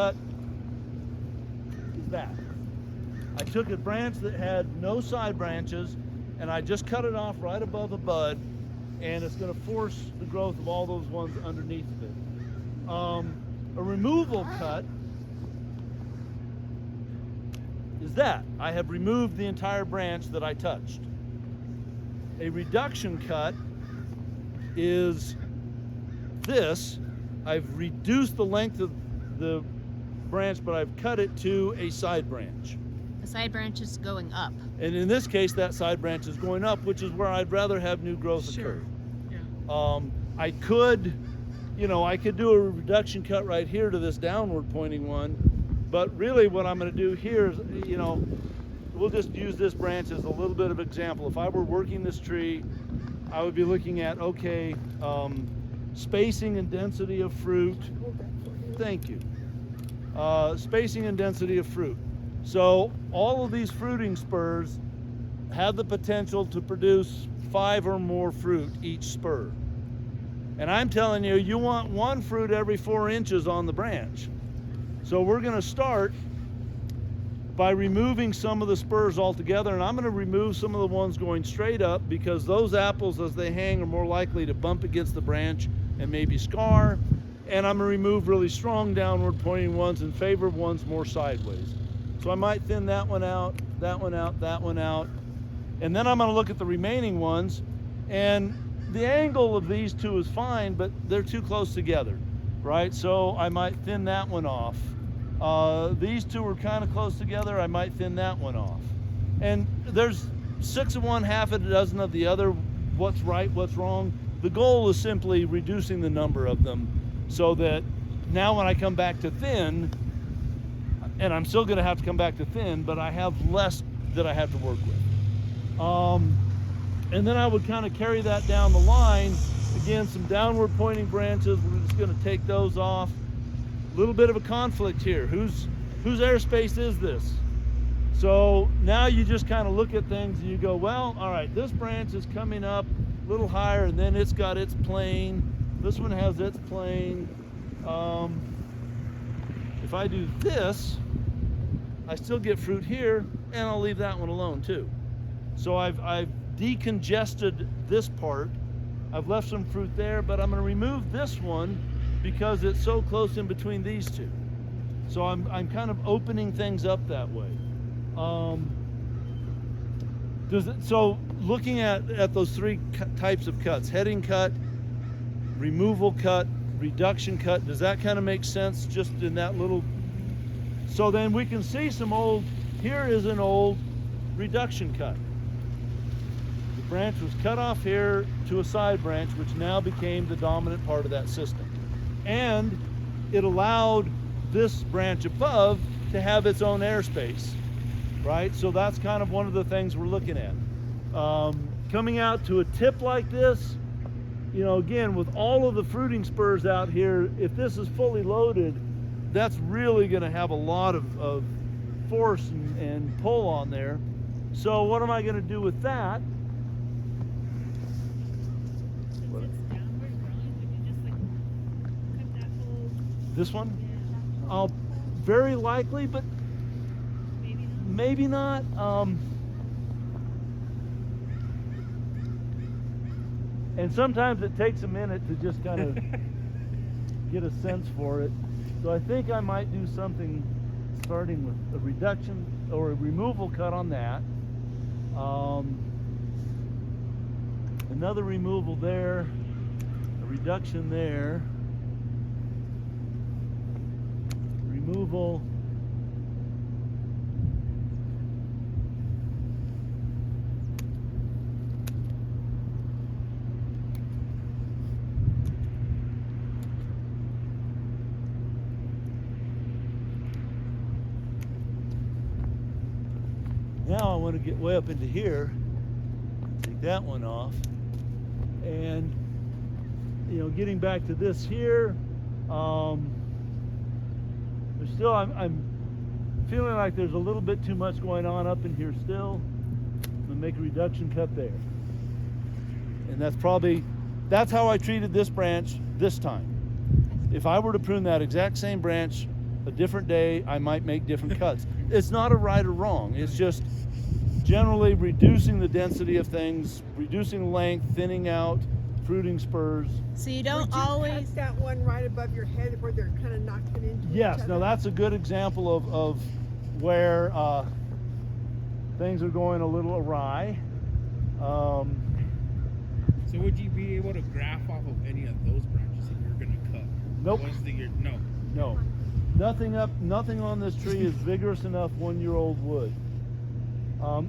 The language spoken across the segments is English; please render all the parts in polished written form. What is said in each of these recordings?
cut is that. I took a branch that had no side branches and I just cut it off right above the bud, and it's going to force the growth of all those ones underneath of it. A removal cut is that. I have removed the entire branch that I touched. A reduction cut is this. I've reduced the length of the branch, but I've cut it to a side branch. The side branch is going up. And in this case, that side branch is going up, which is where I'd rather have new growth occur. Yeah. I could, I could do a reduction cut right here to this downward pointing one, but really what I'm going to do here is, we'll just use this branch as a little bit of example. If I were working this tree, I would be looking at, okay, spacing and density of fruit. Thank you. Spacing and density of fruit. So all of these fruiting spurs have the potential to produce 5 or more fruit each spur. And I'm telling you, you want 1 fruit every 4 inches on the branch. So we're going to start by removing some of the spurs altogether, and I'm going to remove some of the ones going straight up, because those apples as they hang are more likely to bump against the branch and maybe scar. And I'm going to remove really strong downward pointing ones in favor of ones more sideways. So I might thin that one out, that one out, that one out. And then I'm going to look at the remaining ones, and the angle of these two is fine, but they're too close together, right? So I might thin that one off. These two are kind of close together. I might thin that one off. And there's 6 of one, half a dozen of the other. What's right, what's wrong? The goal is simply reducing the number of them, so that now when I come back to thin, and I'm still going to have to come back to thin, but I have less that I have to work with. And then I would kind of carry that down the line. Again, some downward pointing branches, we're just going to take those off. A little bit of a conflict here. Whose airspace is this? So now you just kind of look at things and you go, well, all right, this branch is coming up a little higher, and then it's got its plane. This one has its plane. If I do this, I still get fruit here, and I'll leave that one alone too. So I've decongested this part. I've left some fruit there, but I'm going to remove this one because it's so close in between these two. So I'm kind of opening things up that way. So looking at those 3 types of cuts: heading cut, removal cut, reduction cut. Does that kind of make sense just in that little? So then we can see some old, here is an old reduction cut. The branch was cut off here to a side branch, which now became the dominant part of that system. And it allowed this branch above to have its own airspace, right? So that's kind of one of the things we're looking at. Coming out to a tip like this, again, with all of the fruiting spurs out here, if this is fully loaded, that's really going to have a lot of force and pull on there. So what am I going to do with that? Since it's downward growing, would you just cut that whole? This one? Very likely, but maybe not. And sometimes it takes a minute to just kind of get a sense for it. So I think I might do something starting with a reduction or a removal cut on that. Another removal there, a reduction there, removal, now I want to get way up into here, take that one off, and getting back to this here, there's still, I'm feeling like there's a little bit too much going on up in here still. I'm gonna make a reduction cut there, and that's how I treated this branch this time. If I were to prune that exact same branch a different day, I might make different cuts. It's not a right or wrong. It's just generally reducing the density of things, reducing length, thinning out, fruiting spurs. So you Would don't you always. cut that one right above your head where they're kind of knocking into Yes, each now other? that's a good example of where things are going a little awry. So would you be able to graph off of any of those branches if you're gonna cut? Nope. Once that you're no. No, nothing on this tree is vigorous enough 1-year-old wood.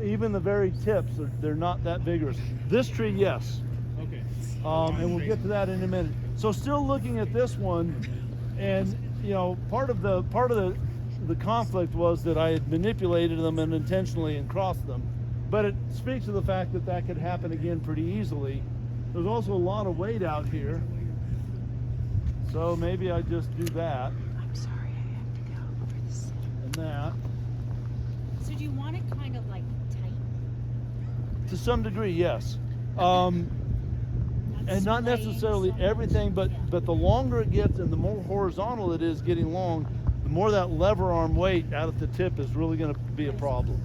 Even the very tips, they're not that vigorous. This tree, yes. Okay. And we'll get to that in a minute. So still looking at this one, and you know, part of the conflict was that I had manipulated them and intentionally and crossed them, but it speaks to the fact that that could happen again pretty easily. There's also a lot of weight out here, so maybe I just do that I'm sorry, I have to go over this. and that So do you want it kind of like tight? to some degree, yes. And not necessarily everything, but the longer it gets and the more horizontal it is getting long, the more that lever arm weight out at the tip is really going to be a problem.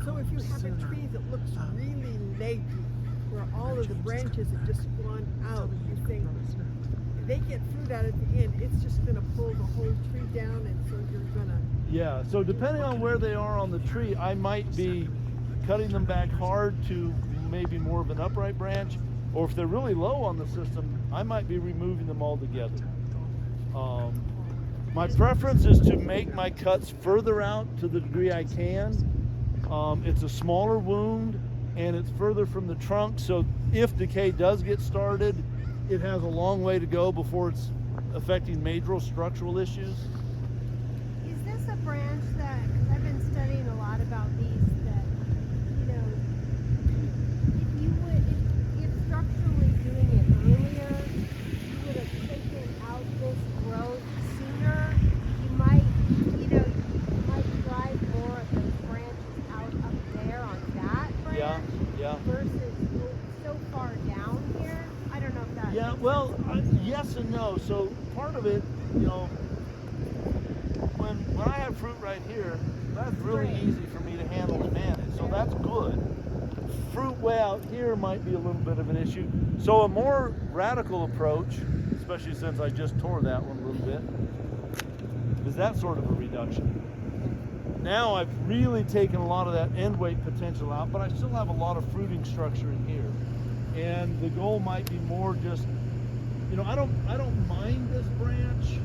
So if you have a tree that looks really leggy, where all of the branches have just gone out, you think if they get fruit out at the end, it's just going to pull the whole tree down, and so you're going to. Yeah, so depending on where they are on the tree, I might be cutting them back hard to maybe more of an upright branch, or if they're really low on the system, I might be removing them altogether. My preference is to make my cuts further out to the degree I can. It's a smaller wound and it's further from the trunk, so if decay does get started, it has a long way to go before it's affecting major structural issues. Is this a branch that, because I've been studying a lot about these, that, you know, if you would, if structurally doing it earlier, you would have taken out this growth sooner, you might, you know, you might drive more of those branches out up there on that branch Yeah. versus so far down here. I don't know if that. Yeah, makes well, sense. yes and no. So part of it, you know, when I have fruit right here, that's really Right. easy for me to handle and manage. So that's good. Fruit way out here might be a little bit of an issue. So a more radical approach, especially since I just tore that one a little bit, is that sort of a reduction. Now I've really taken a lot of that end weight potential out, but I still have a lot of fruiting structure in here. And the goal might be more just, you know, I don't mind this branch.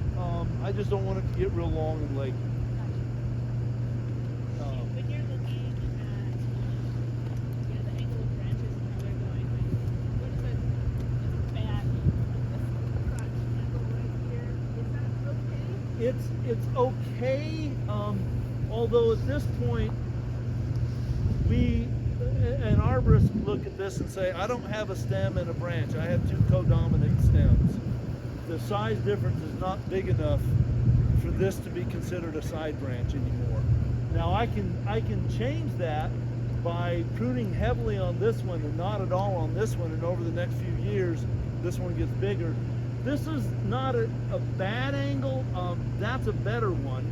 I just don't want it to get real long and leggy. When you're looking at the angle of branches and how they're going, what is a bad angle right here? Is that okay? It's okay, although at this point, an arborist would look at this and say, I don't have a stem and a branch. I have two codominant stems. The size difference is not big enough for this to be considered a side branch anymore. Now I can change that by pruning heavily on this one and not at all on this one, and over the next few years, this one gets bigger. This is not a bad angle. That's a better one.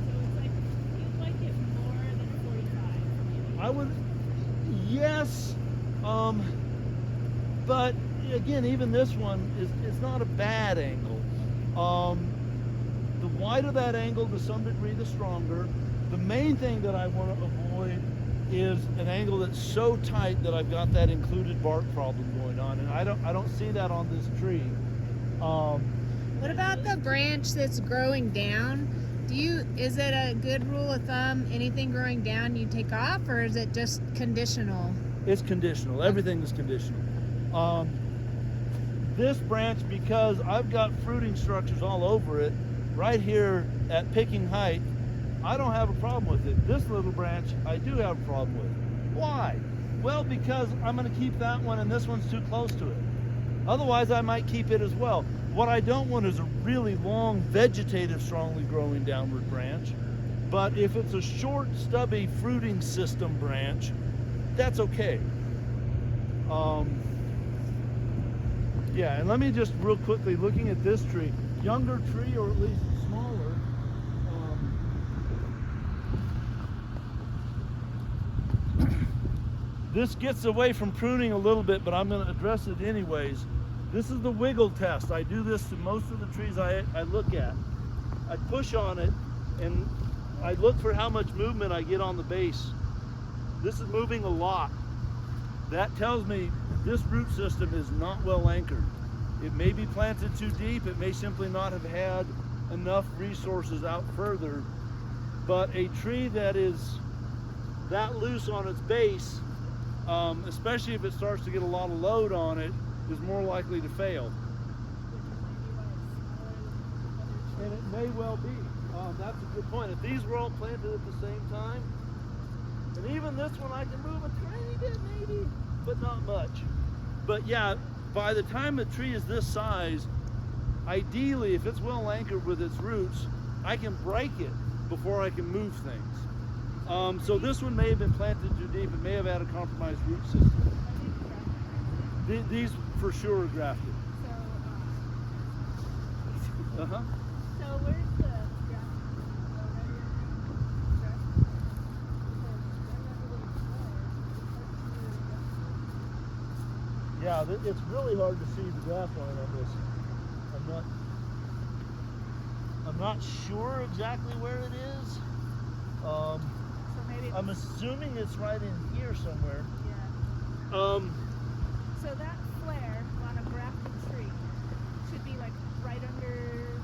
So it's like, you like it more than 45. I would, yes, but again, even this one is not a bad angle. The wider that angle, to some degree, the stronger. The main thing that I want to avoid is an angle that's so tight that I've got that included bark problem going on, and I don't see that on this tree. What about the branch that's growing down? Is it a good rule of thumb, anything growing down you take off, or is it just conditional? It's conditional. Everything is conditional. This branch, because I've got fruiting structures all over it, right here at picking height, I don't have a problem with it. This little branch, I do have a problem with. Why? Well, because I'm going to keep that one and this one's too close to it. Otherwise, I might keep it as well. What I don't want is a really long, vegetative, strongly growing downward branch. But if it's a short, stubby fruiting system branch, that's okay. Yeah, and let me just real quickly, looking at this tree, younger tree or at least smaller. This gets away from pruning a little bit, but I'm going to address it anyways. This is the wiggle test. I do this to most of the trees I look at. I push on it and I look for how much movement I get on the base. This is moving a lot. That tells me this root system is not well anchored. It may be planted too deep. It may simply not have had enough resources out further. But a tree that is that loose on its base, especially if it starts to get a lot of load on it, is more likely to fail. And it may well be. That's a good point. If these were all planted at the same time, and even this one I can move a tiny bit maybe, but not much. But yeah, by the time a tree is this size, ideally, if it's well anchored with its roots, I can break it before I can move things. So this one may have been planted too deep. It may have had a compromised root system. These for sure are grafted. So, Uh-huh. so where's the graft? Yeah, it's really hard to see the graft line on this. I'm not sure exactly where it is. So maybe. I'm assuming it's right in here somewhere. Yeah. So that flare on a grafted tree should be like right under.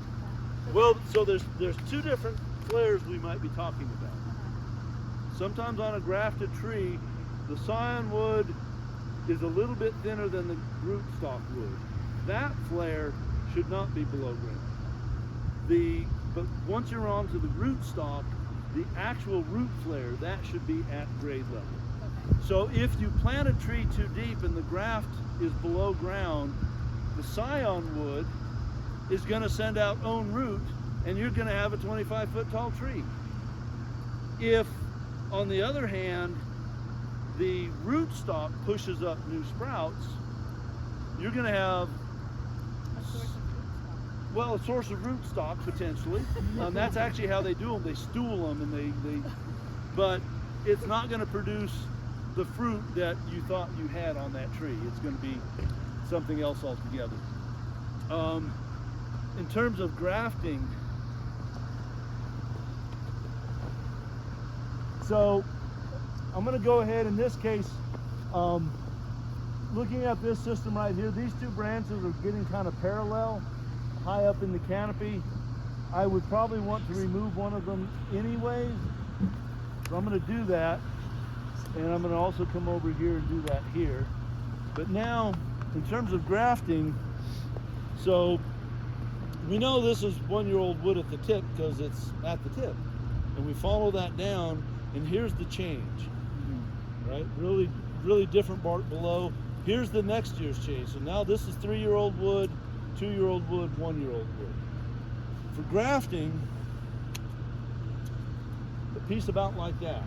Well, so there's two different flares we might be talking about. Sometimes on a grafted tree, the scion wood is a little bit thinner than the rootstock wood. That flare should not be below ground. But once you're onto the rootstock, the actual root flare, that should be at grade level. So if you plant a tree too deep and the graft is below ground, the scion wood is going to send out own root and you're going to have a 25-foot tall tree. If, on the other hand, the rootstock pushes up new sprouts, you're going to have a source of rootstock potentially. That's actually how they do them. They stool them and but it's not going to produce the fruit that you thought you had on that tree. It's going to be something else altogether. In terms of grafting, so I'm going to go ahead in this case, looking at this system right here, these two branches are getting kind of parallel, high up in the canopy. I would probably want to remove one of them anyways, so I'm going to do that, and I'm going to also come over here and do that here. But now, in terms of grafting, so we know this is 1-year-old wood at the tip because it's at the tip, and we follow that down, and here's the change, right? Really different bark below. Here's the next year's change. So now this is 3-year-old wood, 2-year-old wood, 1-year-old wood. For grafting, a piece about like that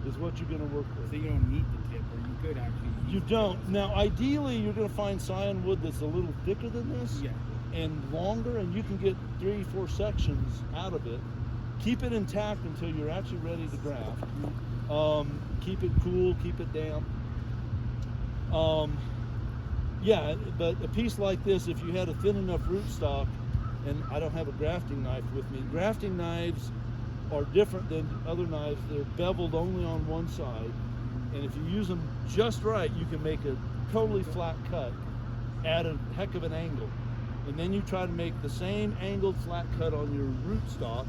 is what you're going to work with. So you don't need the tip, or you could actually use You the don't. tip. Now, ideally, you're going to find scion wood that's a little thicker than this Yeah. and longer, and you can get 3-4 sections out of it. Keep it intact until you're actually ready to graft. Keep it cool, keep it damp. Yeah, but a piece like this, if you had a thin enough rootstock, and I don't have a grafting knife with me, grafting knives are different than other knives. They're beveled only on one side, and if you use them just right, you can make a totally flat cut at a heck of an angle. And then you try to make the same angled flat cut on your rootstock,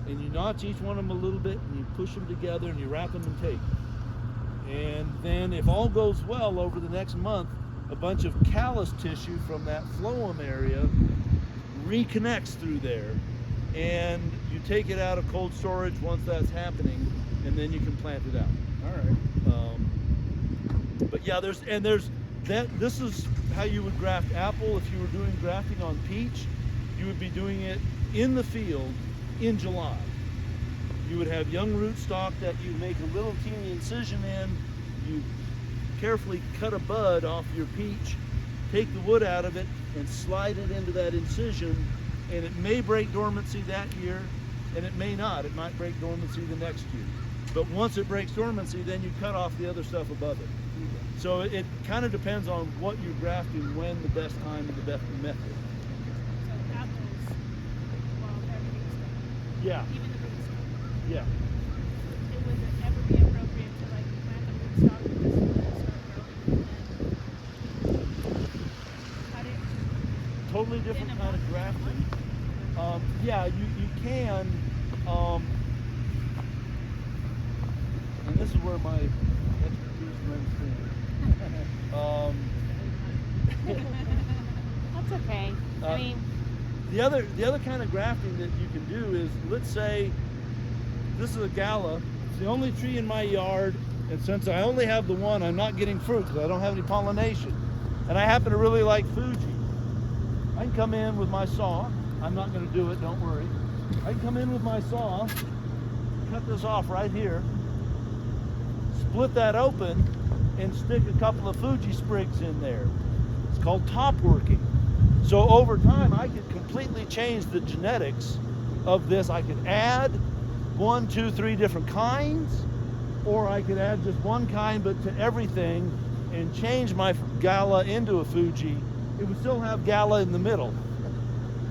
and you notch each one of them a little bit, and you push them together, and you wrap them in tape. And then if all goes well, over the next month, a bunch of callus tissue from that phloem area reconnects through there, and you take it out of cold storage once that's happening, and then you can plant it out. All right. But yeah, this is how you would graft apple. If you were doing grafting on peach, you would be doing it in the field in July. You would have young rootstock that you make a little teeny incision in. You carefully cut a bud off your peach, take the wood out of it and slide it into that incision, and it may break dormancy that year, and it may not. It might break dormancy the next year. But once it breaks dormancy, then you cut off the other stuff above it. So it kind of depends on what you're grafting, when the best time and the best method. So apples, well, everything's done. Yeah, Even the rootstock. yeah. It would ever be appropriate to like plant the rootstock and just let it start growing and cut it. Totally different In a kind of month? grafting. Yeah, you can. And this is where my expertise runs thin. That's okay. I mean, The other kind of grafting that you can do is, let's say this is a gala. It's the only tree in my yard, and since I only have the one, I'm not getting fruit because I don't have any pollination. And I happen to really like Fuji. I can come in with my saw. I'm not going to do it, don't worry. I can come in with my saw, cut this off right here, split that open, and stick a couple of Fuji sprigs in there. It's called top working. So over time, I could completely change the genetics of this. I could add 1, 2, 3 different kinds, or I could add just one kind, but to everything, and change my Gala into a Fuji. It would still have Gala in the middle.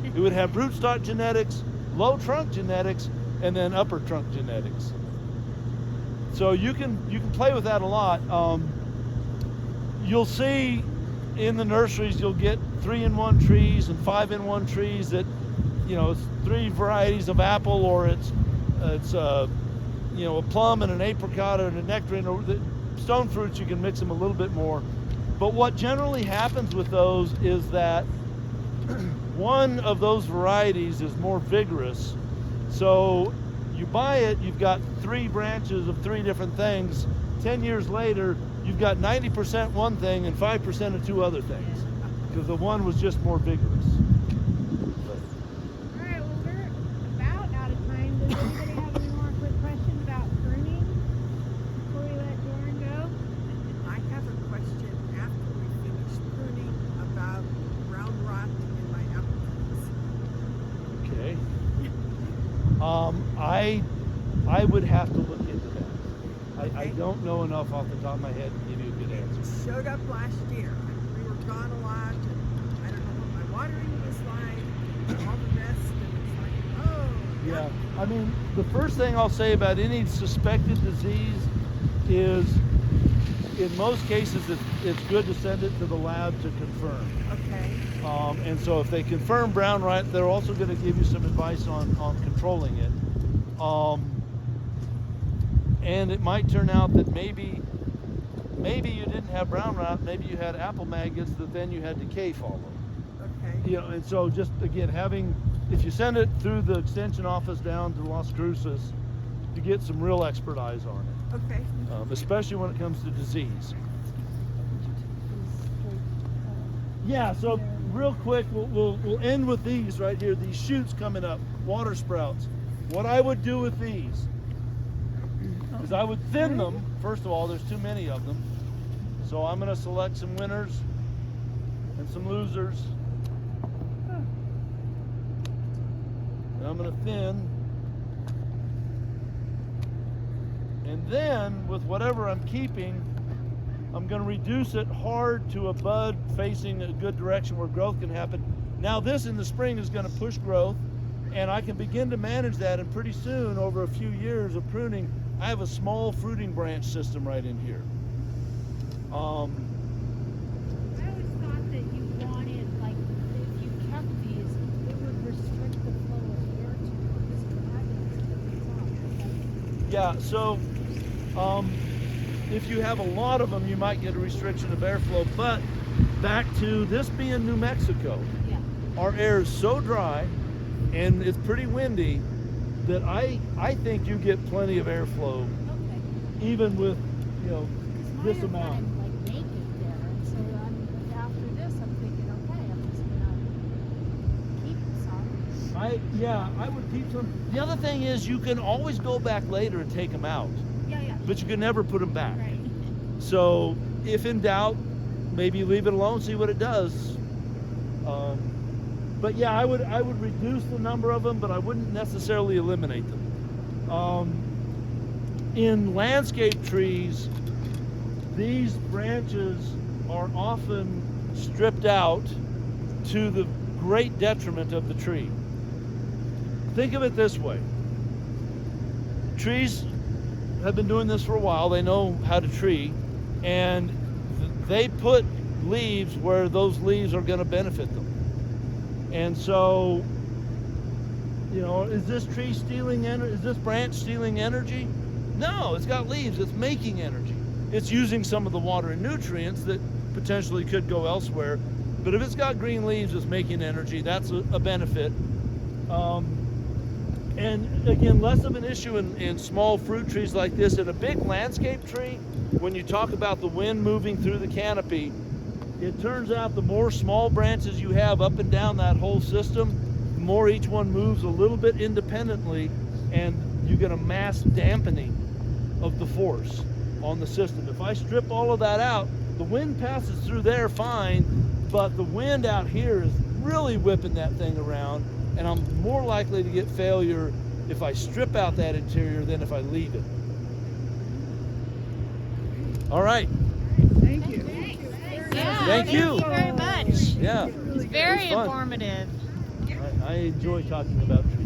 It would have rootstock genetics, low trunk genetics, and then upper trunk genetics. So you can play with that a lot. You'll see in the nurseries, you'll get 3-in-1 trees and 5-in-1 trees that, it's 3 varieties of apple, or it's a plum and an apricot and a nectarine. Or the stone fruits, you can mix them a little bit more. But what generally happens with those is that one of those varieties is more vigorous. So you buy it, you've got 3 branches of 3 different things. 10 years later, you've got 90% one thing and 5% of 2 other things, because the one was just more vigorous. All right, well, we're about out of time. Does anybody have any more quick questions about pruning before we let Doran go? I have a question after we finish pruning about brown rot in my apple trees. Okay. I would have to look into that. I Okay. don't know enough off the top of my head to give you a good answer. Showed up last year. We were gone a lot, and I don't know what my watering was like, and all the rest, and it's like, oh. Yeah, I mean, the first thing I'll say about any suspected disease is, in most cases, it's good to send it to the lab to confirm. Okay. And so if they confirm brown rot, they're also going to give you some advice on controlling it. And it might turn out that maybe you didn't have brown rot, maybe you had apple maggots that then you had decay follow. Okay. And so just again, if you send it through the extension office down to Las Cruces, you get some real expert eyes on it, Okay. especially when it comes to disease. Yeah, so real quick, we'll end with these right here, these shoots coming up, water sprouts. What I would do with these is I would thin them. First of all, there's too many of them. So I'm going to select some winners and some losers. And I'm going to thin. And then with whatever I'm keeping, I'm going to reduce it hard to a bud facing a good direction where growth can happen. Now this in the spring is going to push growth, and I can begin to manage that, and pretty soon, over a few years of pruning, I have a small fruiting branch system right in here. I always thought that you wanted, like, if you kept these, it would restrict the flow of air to this. Yeah, so if you have a lot of them, you might get a restriction of airflow. But back to this being New Mexico, Yeah. our air is so dry and it's pretty windy that I think you get plenty of airflow, Okay. even with Because this mine are amount. kind of like naked there, and so after this, I'm thinking, okay, I'm just gonna keep some. I would keep some. The other thing is you can always go back later and take them out, Yeah. but you can never put them back. Right. So if in doubt, maybe leave it alone, see what it does. But yeah, I would reduce the number of them, but I wouldn't necessarily eliminate them. In landscape trees, these branches are often stripped out to the great detriment of the tree. Think of it this way. Trees have been doing this for a while. They know how to tree, and they put leaves where those leaves are going to benefit them. And so, is this tree stealing energy? Is this branch stealing energy? No, it's got leaves. It's making energy. It's using some of the water and nutrients that potentially could go elsewhere. But if it's got green leaves, it's making energy. That's a benefit. And again, less of an issue in small fruit trees like this. In a big landscape tree, when you talk about the wind moving through the canopy, it turns out the more small branches you have up and down that whole system, the more each one moves a little bit independently, and you get a mass dampening of the force on the system. If I strip all of that out, the wind passes through there fine, but the wind out here is really whipping that thing around, and I'm more likely to get failure if I strip out that interior than if I leave it. All right. Thank you. Yeah, Thank you. very much. Yeah. It's very It was fun. informative. I enjoy talking about trees.